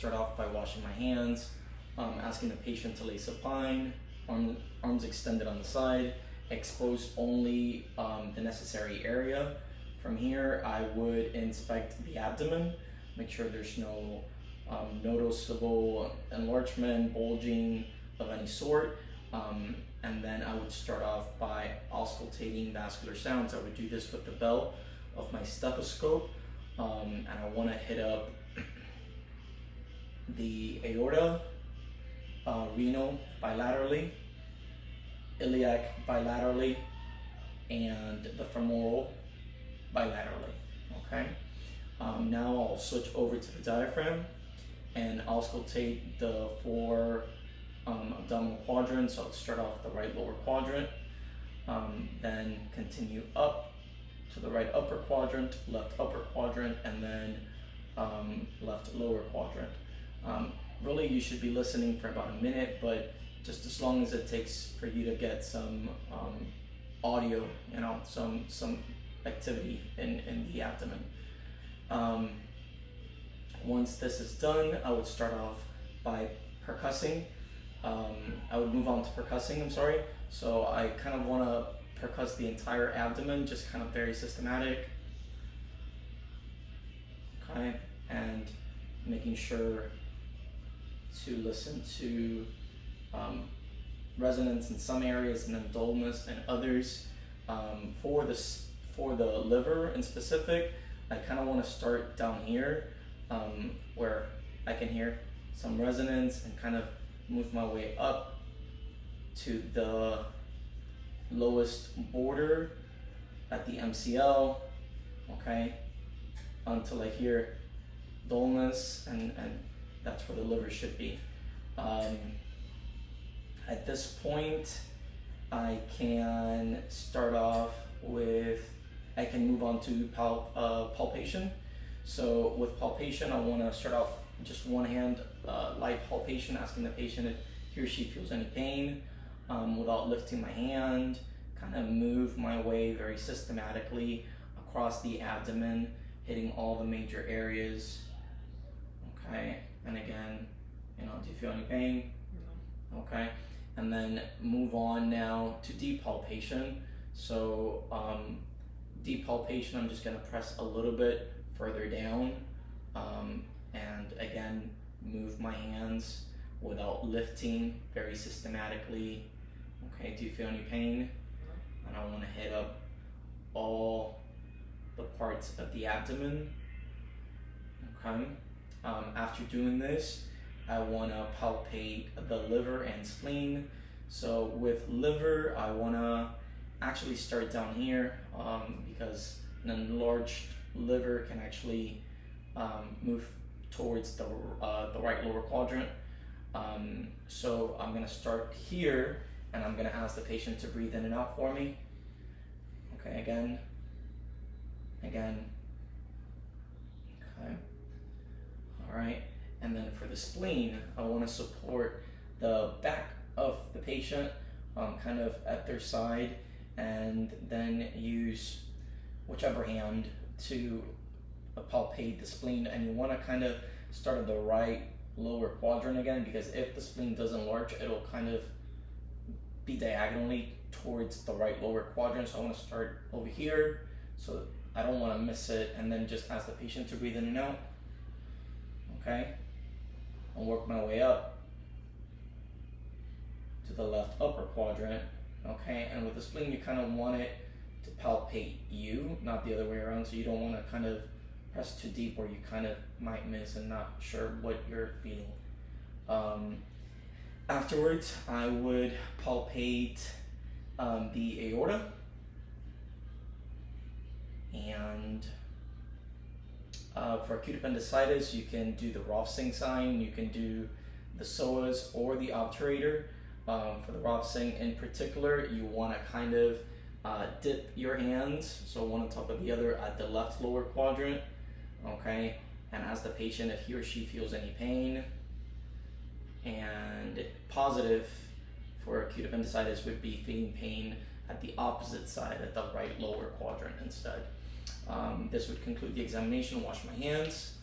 start off by washing my hands, asking the patient to lay supine, arms extended on the side, expose only the necessary area. From here, I would inspect the abdomen, make sure there's no noticeable enlargement, bulging of any sort. And then I would start off by auscultating vascular sounds. I would do this with the bell of my stethoscope, and I want to hit up the aorta, renal bilaterally, iliac bilaterally, and the femoral bilaterally. Okay. Now I'll switch over to the diaphragm and auscultate the four abdominal quadrants. So I'll start off the right lower quadrant, then continue up to the right upper quadrant, left upper quadrant, and then left lower quadrant. Really, you should be listening for about a minute, but just as long as it takes for you to get some audio, some activity in the abdomen. Once this is done, I would start off by percussing. I would move on to percussing, So I kind of want to percuss the entire abdomen, just kind of very systematic. Okay, and making sure to listen to resonance in some areas and then dullness in others. For the liver in specific, I kind of want to start down here, where I can hear some resonance, and kind of move my way up to the lowest border at the MCL, okay, until I hear dullness, and that's where the liver should be. At this point, I can start off with, I can move on to palpation. So with palpation, I want to start off just one hand, light palpation, asking the patient if he or she feels any pain, without lifting my hand, kind of move my way very systematically across the abdomen, hitting all the major areas. Okay, and again, do you feel any pain? No. Okay, and then move on now to deep palpation. So deep palpation, I'm just going to press a little bit further down, and again, move my hands without lifting, very systematically. Okay, do you feel any pain? And I want to hit up all the parts of the abdomen. Okay. After doing this, I want to palpate the liver and spleen. So with liver, I want to actually start down here, because an enlarged liver can actually move towards the right lower quadrant. So I'm going to start here, and I'm going to ask the patient to breathe in and out for me. Okay, again. Okay. All right. And then for the spleen, I want to support the back of the patient, kind of at their side, and then use whichever hand to palpate the spleen. And you want to kind of start at the right lower quadrant again, because if the spleen does enlarge, it'll kind of be diagonally towards the right lower quadrant. So I want to start over here, so I don't want to miss it, and then just ask the patient to breathe in and out. Okay, I'll work my way up to the left upper quadrant. Okay, and with the spleen, you kind of want it to palpate you, not the other way around. So you don't want to kind of press too deep where you kind of might miss and not sure what you're feeling. Afterwards, I would palpate the aorta, and for acute appendicitis, you can do the Rolfing sign, you can do the psoas or the obturator. For the Rolfing in particular, you want to kind of dip your hands, so one on top of the other, at the left lower quadrant. Okay, and ask the patient if he or she feels any pain. And positive for acute appendicitis would be feeling pain at the opposite side, at the right lower quadrant instead. This would conclude the examination. Wash my hands.